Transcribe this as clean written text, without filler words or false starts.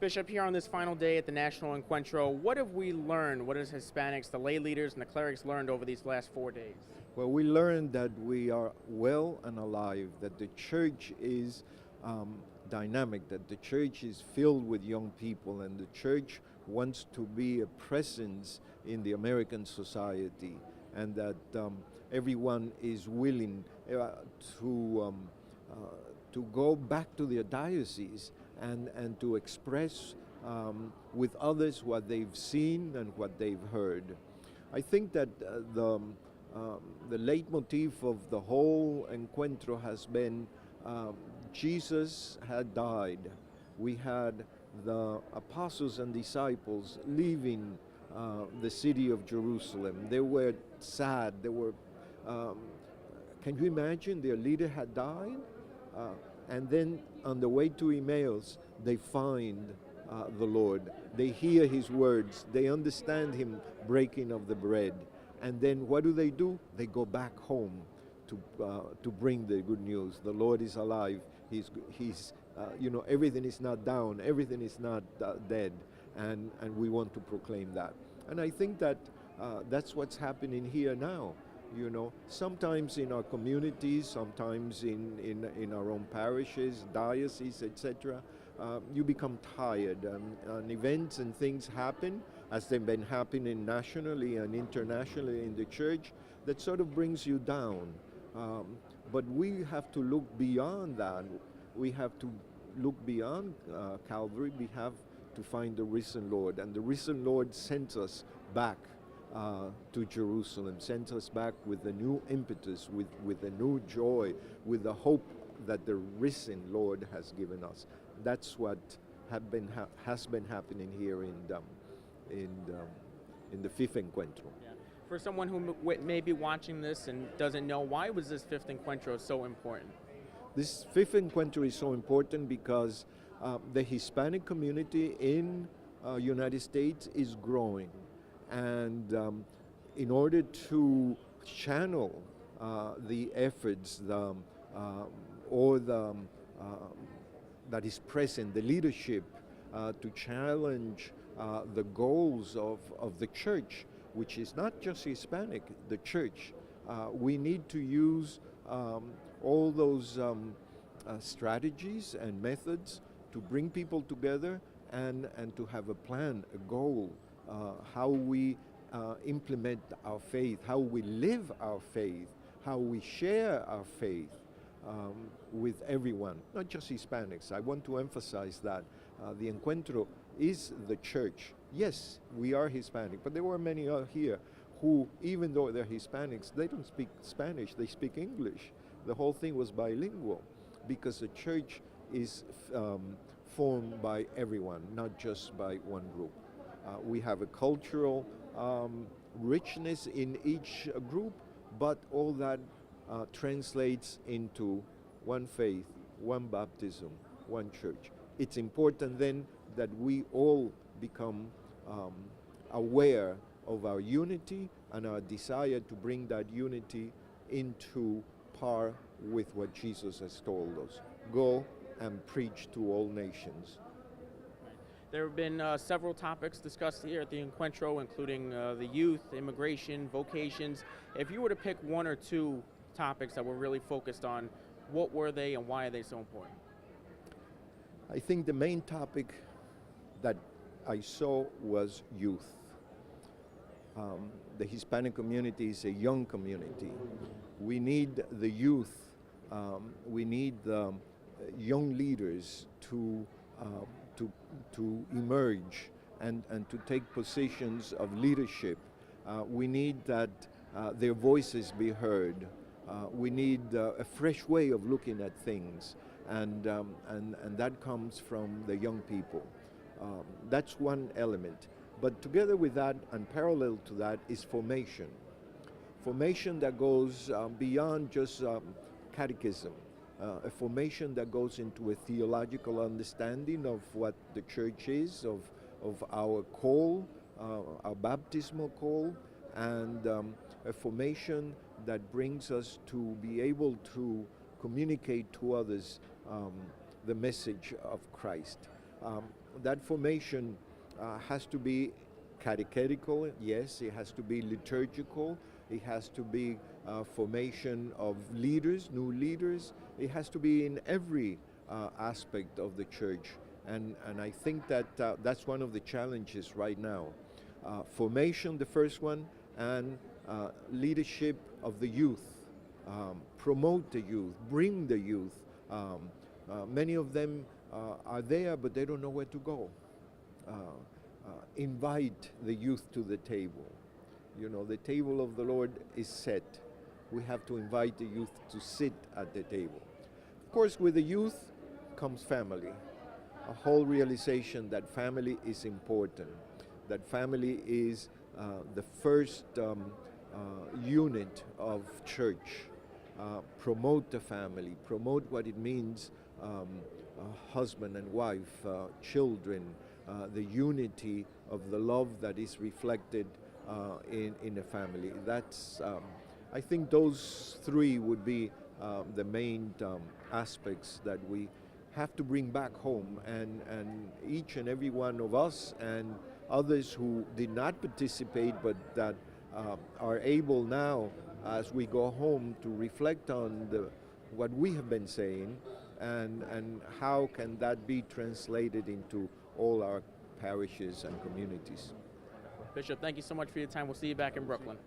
Bishop, here on this final day at the National Encuentro, what have we learned? What has Hispanics, the lay leaders, and the clerics learned over these last 4 days? Well, we learned that we are well and alive, that the church is dynamic, that the church is filled with young people, and the church wants to be a presence in the American society, and that everyone is willing to go back to their diocese and to express with others what they've seen and what they've heard. I think that the leitmotif of the whole Encuentro has been Jesus had died. We had the apostles and disciples leaving the city of Jerusalem. They were sad. They were. Can you imagine? Their leader had died, and then on the way to Emmaus, they find the Lord. They hear His words. They understand Him breaking of the bread. And then what do? They go back home to bring the good news. The Lord is alive. He's everything is not down. Everything is not dead. And we want to proclaim that. And I think that that's what's happening here now. Sometimes in our communities, sometimes in our own parishes, dioceses, etc., you become tired, and events and things happen, as they've been happening nationally and internationally in the church, that sort of brings you down. But we have to look beyond that. We have to look beyond Calvary. We have to find the risen Lord, and the risen Lord sent us back to Jerusalem, sent us back with a new impetus, with a new joy, with the hope that the risen Lord has given us. That's what has been happening here in the fifth Encuentro. Yeah. For someone who may be watching this and doesn't know, why was this fifth Encuentro so important? This fifth Encuentro is so important because the Hispanic community in United States is growing. And in order to channel the efforts that is present, the leadership, to challenge the goals of the church, which is not just Hispanic, the church, we need to use all those strategies and methods to bring people together and to have a plan, a goal, how we implement our faith, how we live our faith, how we share our faith with everyone, not just Hispanics. I want to emphasize that the Encuentro is the church. Yes, we are Hispanic, but there were many here who, even though they're Hispanics, they don't speak Spanish, they speak English. The whole thing was bilingual because the church is formed by everyone, not just by one group. We have a cultural richness in each group, but all that translates into one faith, one baptism, one church. It's important then that we all become aware of our unity and our desire to bring that unity into par with what Jesus has told us. Go and preach to all nations. There have been several topics discussed here at the Encuentro, including the youth, immigration, vocations. If you were to pick one or two topics that were really focused on, what were they and why are they so important? I think the main topic that I saw was youth. The Hispanic community is a young community. We need the youth. We need young leaders to emerge and to take positions of leadership. We need that their voices be heard. We need a fresh way of looking at things, and that comes from the young people. That's one element. But together with that and parallel to that is formation. Formation that goes beyond just catechism. A formation that goes into a theological understanding of what the church is, of our call, our baptismal call, and a formation that brings us to be able to communicate to others the message of Christ. that formation has to be catechetical, yes, it has to be liturgical, it has to be formation of leaders, new leaders, it has to be in every aspect of the church. And I think that that's one of the challenges right now. Formation, the first one, and leadership of the youth. Promote the youth, bring the youth. Many of them are there, but they don't know where to go. Invite the youth to the table. You know, the table of the Lord is set. We have to invite the youth to sit at the table. Of course, with the youth comes family. A whole realization that family is important, that family is the first unit of church. Promote the family, promote what it means, husband and wife, children, the unity of the love that is reflected in a family. That's, I think those three would be the main aspects that we have to bring back home, and each and every one of us and others who did not participate but that are able now as we go home to reflect on what we have been saying, and how can that be translated into all our parishes and communities. Bishop, thank you so much for your time. We'll see you back in Brooklyn.